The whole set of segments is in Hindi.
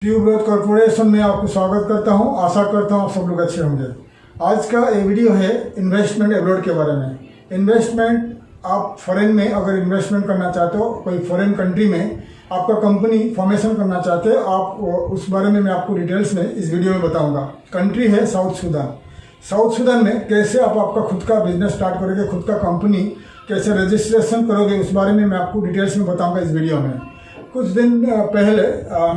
ट्यूब ग्रोथ कॉर्पोरेशन में आपको स्वागत करता हूं। आशा करता हूं आप सब लोग अच्छे होंगे। आज का ये वीडियो है इन्वेस्टमेंट एब्रॉड के बारे में। इन्वेस्टमेंट आप फॉरेन में अगर इन्वेस्टमेंट करना चाहते हो, कोई फॉरेन कंट्री में आपका कंपनी फॉर्मेशन करना चाहते हो आप, उस बारे में मैं आपको डिटेल्स में इस वीडियो में बताऊँगा। कंट्री है साउथ सूडान। साउथ सूडान में कैसे आप आपका खुद का बिजनेस स्टार्ट करोगे, खुद का कंपनी कैसे रजिस्ट्रेशन करोगे, उस बारे में मैं आपको डिटेल्स में बताऊँगा इस वीडियो में। कुछ दिन पहले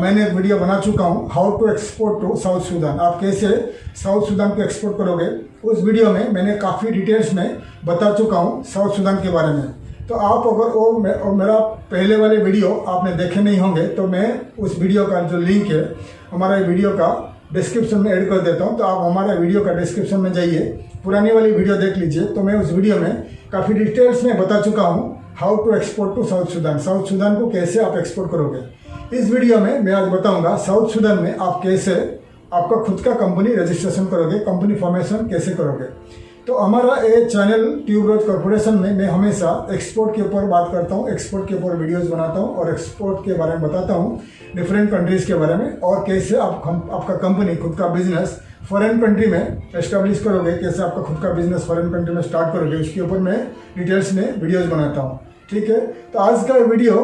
मैंने एक वीडियो बना चुका हूँ, how to export to South Sudan. आप कैसे साउथ सूडान को एक्सपोर्ट करोगे, उस वीडियो में मैंने काफ़ी डिटेल्स में बता चुका हूँ साउथ सूडान के बारे में। तो आप अगर वो मेरा पहले वाले वीडियो आपने देखे नहीं होंगे तो मैं उस वीडियो का जो लिंक है हमारा वीडियो का डिस्क्रिप्शन में ऐड कर देता हूँ। तो आप हमारा वीडियो का डिस्क्रिप्शन में जाइए, पुरानी वाली वीडियो देख लीजिए। तो मैं उस वीडियो में काफ़ी डिटेल्स में बता चुका हूँ how to export to South Sudan. South Sudan को कैसे आप एक्सपोर्ट करोगे। इस वीडियो में मैं आज बताऊंगा साउथ सूडान में आप कैसे आपका खुद का कंपनी रजिस्ट्रेशन करोगे, कंपनी फॉर्मेशन कैसे करोगे। तो हमारा ये चैनल ट्यूब ग्रोथ कॉर्पोरेशन में मैं हमेशा एक्सपोर्ट के ऊपर बात करता हूँ, एक्सपोर्ट के ऊपर वीडियोस बनाता हूँ और एक्सपोर्ट के बारे में बताता हूँ, डिफरेंट कंट्रीज़ के बारे में, और कैसे आपका कंपनी खुद का बिजनेस फॉरेन कंट्री में एस्टेब्लिश करोगे, कैसे आपका खुद का बिजनेस फॉरेन कंट्री में स्टार्ट करोगे, उसके ऊपर मैं डिटेल्स में वीडियोस बनाता हूँ। ठीक है, तो आज का वीडियो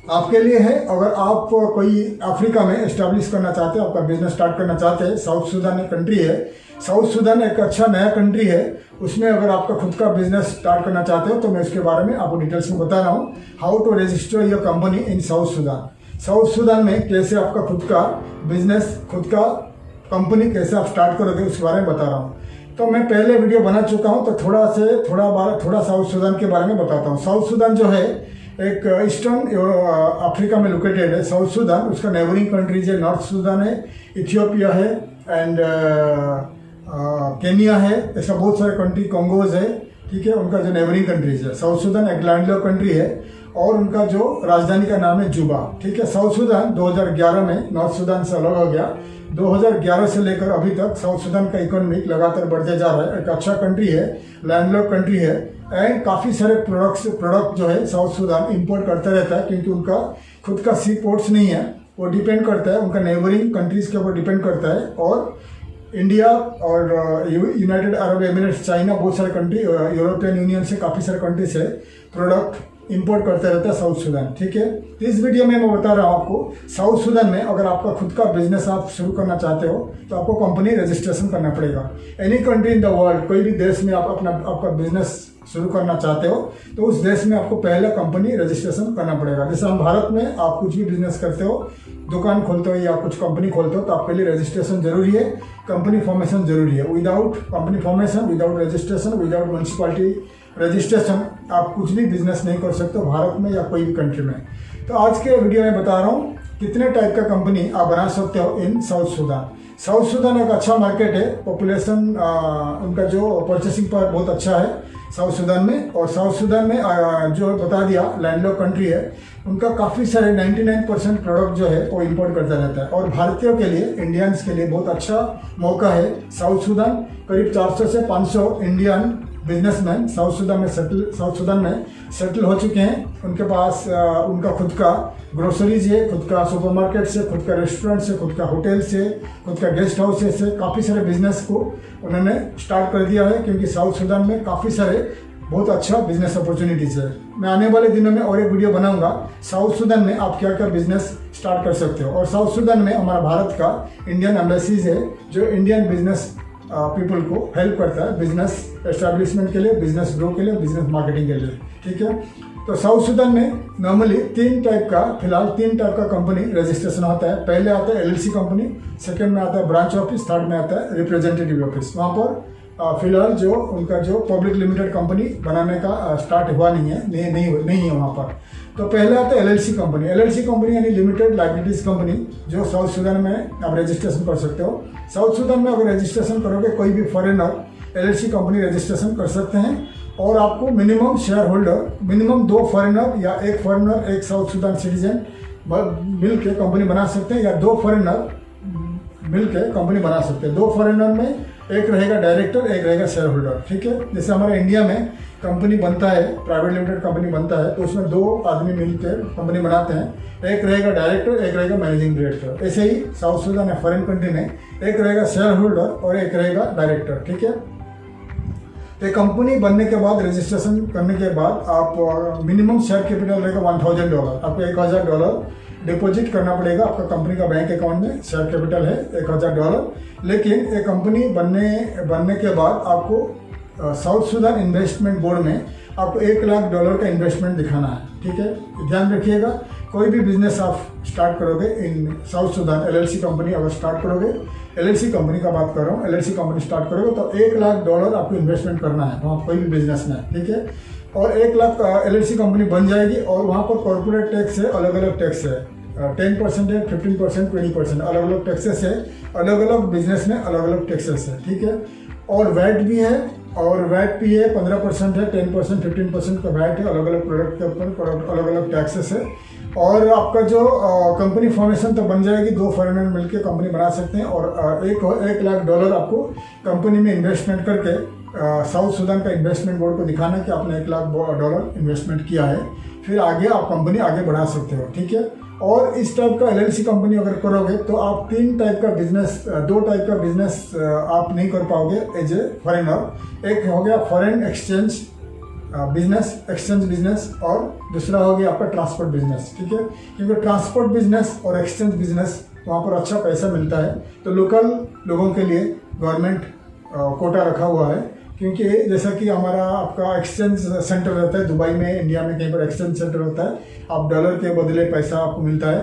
आपके लिए है। अगर आप कोई अफ्रीका में एस्टेब्लिश करना चाहते हैं, आपका बिजनेस स्टार्ट करना चाहते हैं, साउथ सूडान एक कंट्री है, साउथ सूडान एक अच्छा नया कंट्री है, उसमें अगर आपका खुद का बिजनेस स्टार्ट करना चाहते हो तो मैं उसके बारे में आपको डिटेल्स में बता रहा हूँ। How to register your company in South Sudan. South Sudan में कैसे आपका खुद का बिजनेस, खुद का कंपनी कैसे आप स्टार्ट करोगे, उसके बारे में बता रहा हूँ। तो मैं पहले वीडियो बना चुका हूँ, तो थोड़ा साउथ सूडान के बारे में बताता हूँ। साउथ सूडान जो है एक ईस्टर्न अफ्रीका में लोकेटेड है। साउथ सूडान, उसका नेबरिंग कंट्रीज है, नॉर्थ सूडान है, इथियोपिया है एंड केनिया है, ऐसा बहुत सारे कंट्री, कॉन्गोज है। ठीक है, उनका जो नेबरिंग कंट्रीज है। साउथ सूडान एक लैंडलॉक कंट्री है और उनका जो राजधानी का नाम है जुबा। ठीक है, साउथ सूडान 2011 में नॉर्थ सूडान से अलग हो गया। 2011 से लेकर अभी तक साउथ सूडान का इकोनॉमी लगातार बढ़ते जा रहा है। एक अच्छा कंट्री है, लैंडलॉक कंट्री है एंड काफ़ी सारे प्रोडक्ट जो है साउथ सूडान इंपोर्ट करता रहता है, क्योंकि उनका खुद का सी पोर्ट्स नहीं है। वो डिपेंड करता है, उनका नेबरिंग कंट्रीज़ के ऊपर डिपेंड करता है। और इंडिया और यूनाइटेड अरब एमिरेट्स, चाइना, बहुत सारे कंट्री, यूरोपियन यूनियन से काफ़ी सारे कंट्री से प्रोडक्ट इंपोर्ट करता रहता है साउथ सूडान। ठीक है, तो इस वीडियो में मैं बता रहा हूँ आपको साउथ सूडान में अगर आपका खुद का बिजनेस आप शुरू करना चाहते हो तो आपको कंपनी रजिस्ट्रेशन करना पड़ेगा। Any country in the world, कोई भी देश में आप आपका बिजनेस शुरू करना चाहते हो तो उस देश में आपको पहले कंपनी रजिस्ट्रेशन करना पड़ेगा। जैसे हम भारत में आप कुछ भी बिजनेस करते हो, दुकान खोलते हो या कुछ कंपनी खोलते हो, तो आपके लिए रजिस्ट्रेशन जरूरी है, कंपनी फॉर्मेशन जरूरी है। Without company formation, without registration, without municipality registration आप कुछ भी बिजनेस नहीं कर सकते हो भारत में या कोई भी कंट्री में। तो आज के वीडियो में बता रहा हूँ कितने टाइप का कंपनी आप बना सकते हो in South Sudan. South Sudan एक अच्छा मार्केट है, पॉपुलेशन उनका जो परचेसिंग पावर बहुत अच्छा है साउथ सूडान में। और साउथ सूडान में जो बता दिया लैंडलॉक कंट्री है, उनका काफ़ी सारे 99% प्रोडक्ट जो है वो इंपोर्ट करता रहता है। और भारतीयों के लिए, इंडियंस के लिए बहुत अच्छा मौका है साउथ सूडान। करीब 400 से 500 इंडियन बिजनेसमैन साउथ सूडान में सेटल हो चुके हैं। उनके पास उनका खुद का ग्रोसरीज है, खुद का सुपरमार्केट से, खुद का रेस्टोरेंट से, खुद का होटल से, खुद का गेस्ट हाउस से काफ़ी सारे बिजनेस को उन्होंने स्टार्ट कर दिया है, क्योंकि साउथ सूडान में काफ़ी सारे बहुत अच्छा बिजनेस अपॉर्चुनिटीज़ है। मैं आने वाले दिनों में और एक वीडियो बनाऊंगा साउथ सूडान में आप क्या क्या बिजनेस स्टार्ट कर सकते हो। और साउथ सूडान में हमारा भारत का इंडियन एम्बेसीज है, जो इंडियन बिजनेस पीपल को हेल्प करता है बिजनेस एस्टैब्लिशमेंट के लिए, बिजनेस ग्रो के लिए, बिजनेस मार्केटिंग के लिए। ठीक है, तो साउथ सूडान में नॉर्मली फिलहाल तीन टाइप का कंपनी रजिस्ट्रेशन होता है। पहले आता है एलएलसी कंपनी, सेकंड में आता है ब्रांच ऑफिस, थर्ड में आता है रिप्रेजेंटेटिव ऑफिस। वहाँ पर फिलहाल जो उनका जो पब्लिक लिमिटेड कंपनी बनाने का स्टार्ट हुआ नहीं है वहाँ पर। तो पहले आता है एलएलसी कंपनी। एलएलसी कंपनी यानी लिमिटेड लाइबिलिटीज कंपनी, जो साउथ सूडान में आप रजिस्ट्रेशन कर सकते हो। साउथ सूडान में अगर रजिस्ट्रेशन करोगे, कोई भी फॉरेनर एलएलसी कंपनी रजिस्ट्रेशन कर सकते हैं। और आपको minimum share holder, minimum 2 foreigner या 1 फॉरेनर 1 साउथ सूडान सिटीजन मिल के कंपनी बना सकते हैं, या 2 फॉरेनर मिल के कंपनी बना सकते हैं। 2 फॉरेनर में एक रहेगा डायरेक्टर, एक रहेगा शेयर होल्डर, ठीक है। जैसे हमारे इंडिया में कंपनी बनता है, प्राइवेट लिमिटेड कंपनी बनता है, तो उसमें 2 आदमी मिलकर कंपनी बनाते हैं, एक रहेगा डायरेक्टर, एक रहेगा मैनेजिंग डायरेक्टर। ऐसे ही साउथ सुदान या फॉरेन कंट्री में एक रहेगा शेयर होल्डर और एक रहेगा डायरेक्टर, ठीक है। तो कंपनी बनने के बाद, रजिस्ट्रेशन करने के बाद आप मिनिमम शेयर कैपिटल रहेगा $1000, आपको $1000 डिपॉजिट करना पड़ेगा आपका कंपनी का बैंक अकाउंट में। शेयर कैपिटल है $1000, लेकिन एक कंपनी बनने के बाद आपको साउथ सुदान इन्वेस्टमेंट बोर्ड में आपको $1,00,000 का इन्वेस्टमेंट दिखाना है, ठीक है। ध्यान रखिएगा, कोई भी बिजनेस आप स्टार्ट करोगे इन साउथ सुदान, LLC कंपनी अगर स्टार्ट करोगे, LLC कंपनी का बात कर रहा हूँ, LLC कंपनी स्टार्ट करोगे तो $1,00,000 आपको इन्वेस्टमेंट करना है वहाँ, कोई भी बिजनेस में, ठीक है। और 1 लाख LLC कंपनी बन जाएगी और वहाँ पर कॉर्पोरेट टैक्स है, अलग अलग टैक्स है, 10% है, 15%, 20%, अलग अलग टैक्सेस है, अलग अलग बिजनेस में अलग अलग टैक्सेस है, ठीक है। और वैट भी है, और वैट भी है 15% है, 10%, 15% का वैट है, अलग अलग प्रोडक्ट के ऊपर अलग अलग टैक्सेस है। और आपका जो कंपनी फॉर्मेशन तो बन जाएगी, 2 फॉरेनर मिलकर कंपनी बना सकते हैं, और $1,00,000 आपको कंपनी में इन्वेस्टमेंट करके साउथ सुदान का इन्वेस्टमेंट बोर्ड को दिखाना है कि आपने $1,00,000 इन्वेस्टमेंट किया है, फिर आगे आप कंपनी आगे बढ़ा सकते हो, ठीक है। और इस टाइप का LLC कंपनी अगर करोगे तो आप 2 टाइप का बिजनेस आप नहीं कर पाओगे एज ए फॉरेनर। एक हो गया फॉरेन एक्सचेंज बिजनेस, और दूसरा हो गया आपका ट्रांसपोर्ट बिजनेस, ठीक है। क्योंकि ट्रांसपोर्ट बिजनेस और एक्सचेंज बिजनेस वहाँ पर अच्छा पैसा मिलता है, तो लोकल लोगों के लिए गवर्नमेंट कोटा रखा हुआ है। क्योंकि जैसा कि हमारा आपका एक्सचेंज सेंटर रहता है दुबई में, इंडिया में कहीं पर एक्सचेंज सेंटर होता है, आप डॉलर के बदले पैसा आपको मिलता है,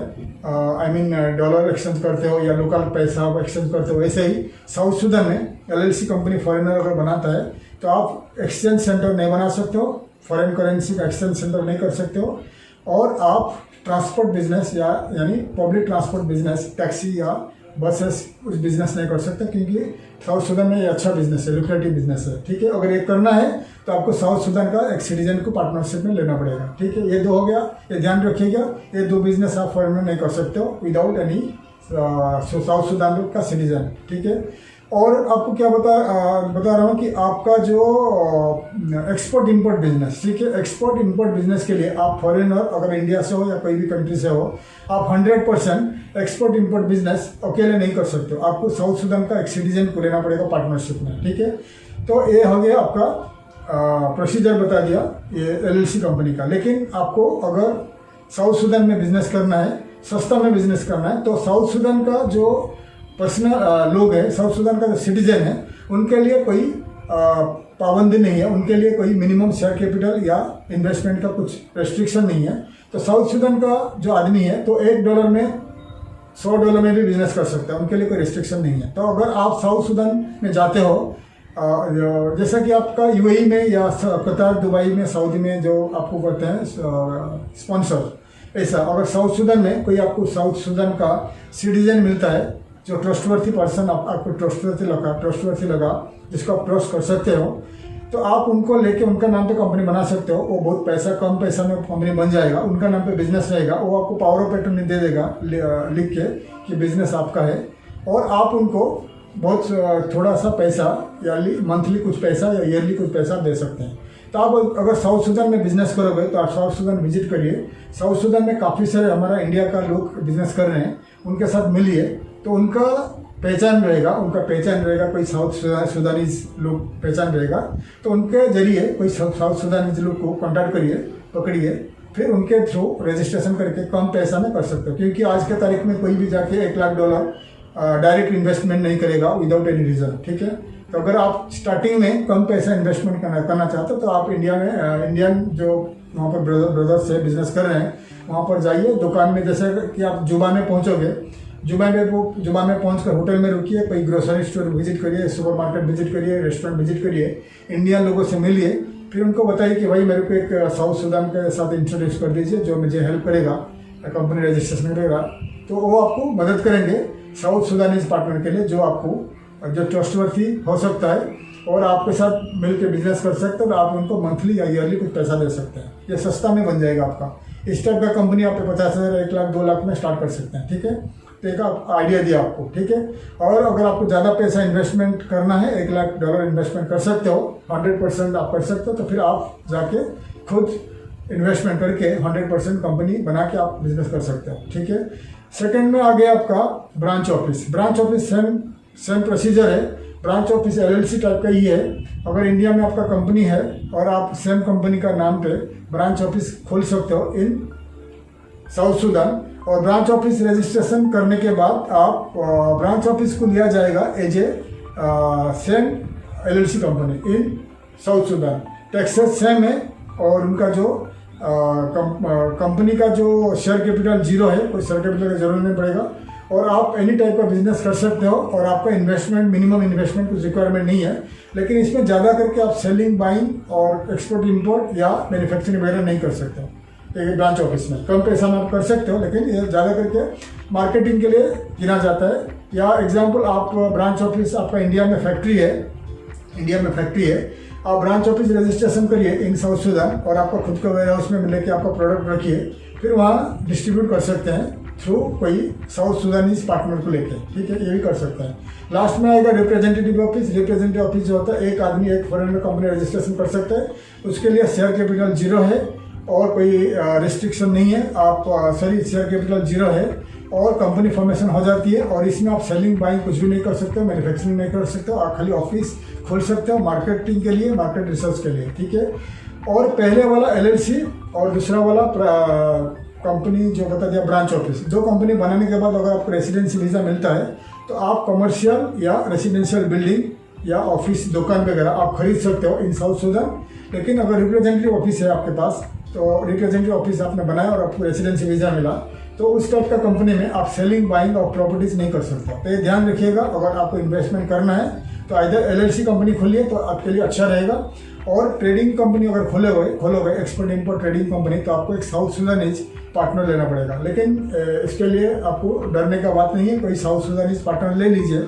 डॉलर एक्सचेंज करते हो या लोकल पैसा आप एक्सचेंज करते हो। वैसे ही साउथ सुदान में LLC कंपनी फॉरेनर अगर बनाता है तो आप एक्सचेंज सेंटर नहीं बना सकते हो, फॉरेन करेंसी का एक्सचेंज सेंटर नहीं कर सकते हो, और आप ट्रांसपोर्ट बिजनेस यानी पब्लिक ट्रांसपोर्ट बिजनेस, टैक्सी या बसेस कुछ बिजनेस नहीं कर सकते, क्योंकि साउथ सुदान में ये अच्छा बिजनेस है, लुक्रेटिव बिजनेस है, ठीक है। अगर ये करना है तो आपको साउथ सुदान का एक सिटीजन को पार्टनरशिप में लेना पड़ेगा, ठीक है। ये 2 हो गया, ये ध्यान रखिएगा, ये 2 बिजनेस आप फॉरेनर नहीं कर सकते हो विदाउट एनी साउथ सुदान का सिटीजन, ठीक है। और आपको क्या बता रहा हूँ कि आपका जो एक्सपोर्ट इंपोर्ट बिजनेस, ठीक है, एक्सपोर्ट इंपोर्ट बिजनेस के लिए आप फॉरेनर अगर इंडिया से हो या कोई भी कंट्री से हो, आप 100% एक्सपोर्ट इंपोर्ट बिजनेस अकेले नहीं कर सकते हो, आपको साउथ सुदान का एक सिटीजन को लेना पड़ेगा पार्टनरशिप में, ठीक है। तो ये हो गया आपका प्रोसीजर बता दिया ये LLC कंपनी का। लेकिन आपको अगर साउथ सुदान में बिजनेस करना है, सस्ता में बिजनेस करना है, तो साउथ सुदान का जो पर्सनल लोग हैं, साउथ सुदान का जो सिटीजन है, उनके लिए कोई पाबंदी नहीं है, उनके लिए कोई मिनिमम शेयर कैपिटल या इन्वेस्टमेंट का कुछ रेस्ट्रिक्शन नहीं है। तो साउथ सुदान का जो आदमी है तो $1 में $100 में भी बिजनेस कर सकता है, उनके लिए कोई रेस्ट्रिक्शन नहीं है। तो अगर आप साउथ सुदान में जाते हो, जैसा कि आपका UAE में या कतार, दुबई में, सऊदी में जो आपको करते हैं स्पॉन्सर, ऐसा अगर साउथ सुदान में कोई आपको साउथ सुदान का सिटीजन मिलता है जो ट्रस्टवर्थी पर्सन, आपको ट्रस्टवर्थी लगा, जिसको आप ट्रस्ट कर सकते हो, तो आप उनको लेके उनका नाम पे कंपनी बना सकते हो। वो बहुत कम पैसा में कंपनी बन जाएगा, उनका नाम पे बिजनेस रहेगा, वो आपको पावर ऑफ अटर्नी दे देगा लिख के कि बिजनेस आपका है, और आप उनको बहुत थोड़ा सा पैसा या मंथली कुछ पैसा या ईयरली कुछ पैसा दे सकते हैं। तो आप अगर साउथ सुदान में बिजनेस करोगे तो आप साउथ सुदान विजिट करिए। साउथ सुदान में काफ़ी सारे हमारा इंडिया का लोग बिजनेस कर रहे हैं, उनके साथ मिलिए, तो उनका पहचान रहेगा, कोई साउथ सुदानीज लोग पहचान रहेगा, तो उनके जरिए कोई साउथ सुदानीज लोग को कॉन्टैक्ट करिए, पकड़िए, फिर उनके थ्रू रजिस्ट्रेशन करके कम पैसा में कर सकते हो। क्योंकि आज के तारीख में कोई भी जाके $1,00,000 डायरेक्ट इन्वेस्टमेंट नहीं करेगा विदाउट एनी रीज़न, ठीक है। तो अगर आप स्टार्टिंग में कम पैसा इन्वेस्टमेंट करना चाहते हो तो आप इंडियन जो वहाँ पर ब्रदर्स से बिजनेस कर रहे हैं वहाँ पर जाइए, दुकान में, जैसे कि आप जुबा में पहुँचोगे, जुबा में पहुँच कर होटल में रुकिए, कोई ग्रोसरी स्टोर विजिट करिए, सुपरमार्केट विजिट करिए, रेस्टोरेंट विजिट करिए, इंडियन लोगों से मिलिए, फिर उनको बताइए कि भाई मेरे को एक साउथ सुदान के साथ इंट्रोड्यूस कर दीजिए जो मुझे हेल्प करेगा, कंपनी रजिस्ट्रेशन करेगा, तो वो आपको मदद करेंगे साउथ सुदानीज पार्टनर के लिए, जो ट्रस्टवर्थी हो सकता है और आपके साथ मिलकर बिजनेस कर सकते हैं। तो आप उनको मंथली या ईयरली कुछ पैसा दे सकते हैं, ये सस्ता में बन जाएगा आपका। इस टाइप का कंपनी आप 50,000, 1 लाख, 2 लाख में स्टार्ट कर सकते हैं, ठीक है। तो एक आइडिया दिया आपको, ठीक है। और अगर आपको ज़्यादा पैसा इन्वेस्टमेंट करना है, $1 लाख इन्वेस्टमेंट कर सकते हो, 100% आप कर सकते हो, तो फिर आप जाके खुद इन्वेस्टमेंट करके 100% कंपनी बना के आप बिजनेस कर सकते हो, ठीक है। सेकंड में आ गया आपका branch office. Branch office same procedure है। ब्रांच ऑफिस LLC टाइप का ही है। अगर इंडिया में आपका कंपनी है और आप सेम कंपनी का नाम पे ब्रांच ऑफिस खोल सकते हो इन साउथ सूडान। और ब्रांच ऑफिस रजिस्ट्रेशन करने के बाद आप ब्रांच ऑफिस को लिया जाएगा as a same LLC company in South Sudan. Taxes same है और उनका जो कंपनी का जो शेयर कैपिटल 0 है, कोई शेयर कैपिटल का जरूरत नहीं पड़ेगा। और आप एनी टाइप का बिजनेस कर सकते हो और आपका इन्वेस्टमेंट मिनिमम इन्वेस्टमेंट कुछ रिक्वायरमेंट नहीं है। लेकिन इसमें ज़्यादा करके आप सेलिंग, बाइंग और एक्सपोर्ट इम्पोर्ट या मैन्युफैक्चरिंग वगैरह नहीं कर सकते हो एक ब्रांच ऑफिस में। कम पैसा में आप कर सकते हो, लेकिन ये ज़्यादा करके मार्केटिंग के लिए गिना जाता है। या एग्जाम्पल, आप ब्रांच ऑफिस, आपका इंडिया में फैक्ट्री है, आप ब्रांच ऑफिस रजिस्ट्रेशन करिए इन साउथ सूडान और आपका खुद का वेयर हाउस में लेके आपका प्रोडक्ट रखिए, फिर वहाँ डिस्ट्रीब्यूट कर सकते हैं थ्रू कोई साउथ सूडानीज पार्टनर को लेके, ठीक है, ये भी कर सकते हैं। लास्ट में आएगा रिप्रेजेंटेटिव ऑफिस। रिप्रेजेंटेटिव ऑफिस जो होता है, एक आदमी एक फॉरेनर कंपनी रजिस्ट्रेशन कर सकता है। उसके लिए शेयर कैपिटल 0 है और कोई रिस्ट्रिक्शन नहीं है। शेयर कैपिटल 0 है और कंपनी फॉर्मेशन हो जाती है और इसमें आप सेलिंग, बाइंग कुछ भी नहीं कर सकते हो, मैन्युफैक्चरिंग नहीं कर सकते हो। आप खाली ऑफिस खोल सकते हो मार्केटिंग के लिए, मार्केट रिसर्च के लिए, ठीक है। और पहले वाला LLC और दूसरा वाला कंपनी जो बता दिया ब्रांच ऑफिस। जो कंपनी बनाने के बाद अगर आपको रेसिडेंसी वीज़ा मिलता है तो आप कमर्शियल या रेसिडेंशियल बिल्डिंग या ऑफिस, दुकान वगैरह आप खरीद सकते हो इन साउथ सूडान। लेकिन अगर रिप्रेजेंटेटिव ऑफिस है आपके पास, तो रिप्रेजेंटेटिव ऑफिस आपने बनाया और आपको रेसिडेंसी वीज़ा मिला, तो उस टाइप का कंपनी में आप सेलिंग, बाइंग और प्रॉपर्टीज नहीं कर सकते। तो ये ध्यान रखिएगा, अगर आपको इन्वेस्टमेंट करना है तो इधर LLC कंपनी खोलिए तो आपके लिए अच्छा रहेगा। और ट्रेडिंग कंपनी अगर खोलोगे एक्सपोर्ट इम्पोर्ट ट्रेडिंग कंपनी, तो आपको एक साउथ सूडानीज पार्टनर लेना पड़ेगा। लेकिन इसके लिए आपको डरने का बात नहीं है, कोई साउथ सूडानीज पार्टनर ले लीजिए।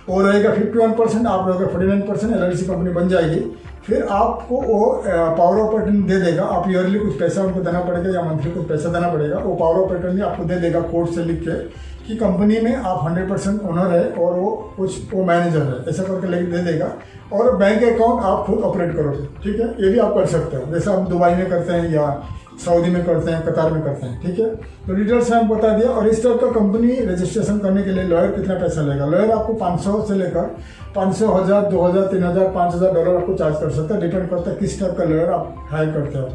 वो रहेगा 51%, आप रहोगे 49%, LLC कंपनी बन जाएगी। फिर आपको वो पावर ऑफ अटर्नी दे देगा। आप ईयरली कुछ पैसा उनको देना पड़ेगा या मंथली कुछ पैसा देना पड़ेगा। वो पावर ऑफ अटर्नी आपको दे देगा कोर्ट से लिख के कि कंपनी में आप 100% ओनर है और वो मैनेजर है, ऐसा करके लिख दे देगा। और बैंक अकाउंट आप खुद ऑपरेट करोगे, ठीक है। ये भी आप कर सकते हो, जैसे आप दुबई में करते हैं या सऊदी में करते हैं, कतार में करते हैं, ठीक है। तो डिटेल्स में बता दिया। और इस टाइप का कंपनी रजिस्ट्रेशन करने के लिए लॉयर कितना पैसा लेगा? लॉयर आपको 500 से लेकर 500, 1000, 2000, 3000, $5000 आपको चार्ज कर सकता है। डिपेंड करता है किस टाइप का लॉयर आप हायर करते हो।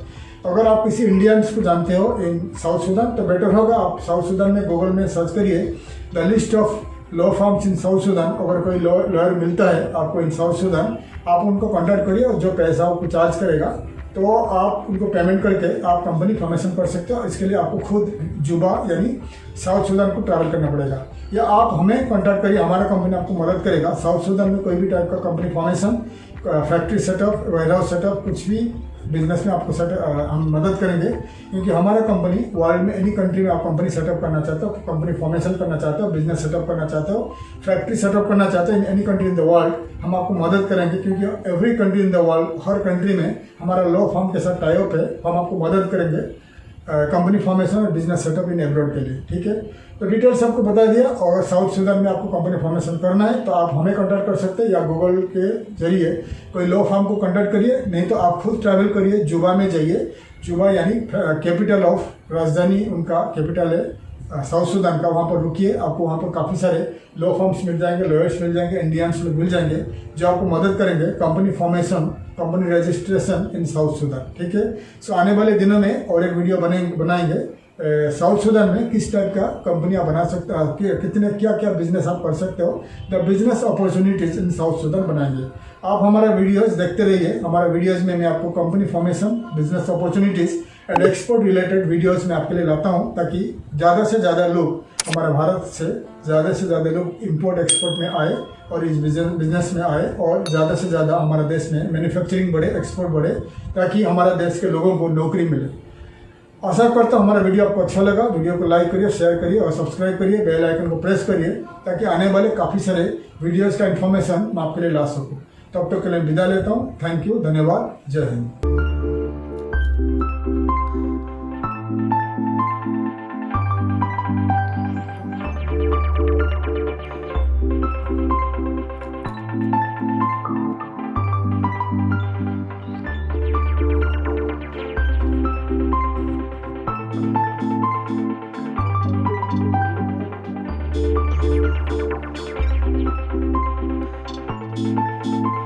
अगर आप किसी इंडियंस को जानते हो इन साउथ सूडान, तो बेटर होगा आप साउथ सूडान में गूगल में सर्च करिए the list of law firms in South Sudan. अगर कोई लॉयर मिलता है आपको इन साउथ सूडान, आप उनको कॉन्टैक्ट करिए और जो पैसा आपको चार्ज करेगा तो आप उनको पेमेंट करके आप कंपनी फॉर्मेशन कर सकते हो। इसके लिए आपको खुद जुबा यानी साउथ सूडान को ट्रैवल करना पड़ेगा, या आप हमें कॉन्टैक्ट करिए, हमारा कंपनी आपको मदद करेगा। साउथ सूडान में कोई भी टाइप का company formation, factory setup, warehouse setup, कुछ भी बिजनेस में आपको हम मदद करेंगे, क्योंकि हमारा कंपनी वर्ल्ड में एनी कंट्री में आप कंपनी सेटअप करना चाहते हो, कंपनी फॉर्मेशन करना चाहते हो, बिजनेस सेटअप करना चाहते हो, फैक्ट्री सेटअप करना चाहते हो in any country in the world, हम आपको मदद करेंगे। क्योंकि every country in the world, her country में हमारा लॉ फर्म के साथ टाई अप है, हम आपको मदद करेंगे कंपनी फॉर्मेशन और बिजनेस सेटअप इन एब्रॉड के लिए, ठीक है। तो डिटेल्स आपको बता दिया। और साउथ सूडान में आपको कंपनी फॉर्मेशन करना है तो आप हमें कॉन्टैक्ट कर सकते हैं, या गूगल के जरिए कोई लॉ फर्म को कॉन्टैक्ट करिए, नहीं तो आप खुद ट्रैवल करिए, जुबा में जाइए। जुबा यानी कैपिटल ऑफ, राजधानी उनका कैपिटल है साउथ सूडान का, वहाँ पर रुकिए। आपको वहाँ पर काफ़ी सारे लॉ फर्म्स मिल जाएंगे, लॉयर्स मिल जाएंगे, इंडियंस लोग मिल जाएंगे जो आपको मदद करेंगे company formation, company registration in South Sudan, ठीक है। सो आने वाले दिनों में और एक वीडियो बनाएंगे साउथ सूडान में किस टाइप का कंपनी आप बना सकते हो, कितने क्या बिजनेस आप कर सकते हो, the business opportunities in South Sudan बनाएंगे। आप हमारा वीडियोस देखते रहिए। हमारा वीडियोस में मैं आपको company formation, business opportunities and export related videos में आपके लिए लाता हूं, ताकि ज़्यादा से ज़्यादा लोग हमारे भारत से ज़्यादा लोग इंपोर्ट एक्सपोर्ट में आए और इस बिजनेस में आए, और ज़्यादा से ज़्यादा हमारा देश में मैन्युफैक्चरिंग बढ़े, एक्सपोर्ट बढ़े, ताकि हमारा देश के लोगों को नौकरी मिले। आशा करता हूँ हमारा वीडियो आपको अच्छा लगा। वीडियो को लाइक करिए, शेयर करिए और सब्सक्राइब करिए, बेल आइकन को प्रेस करिए, ताकि आने वाले काफ़ी सारे वीडियोज़ का इन्फॉर्मेशन मैं आपके लिए ला सकूँ। तब तक के लिए विदा लेता हूँ। थैंक यू, धन्यवाद, जय हिंद। है।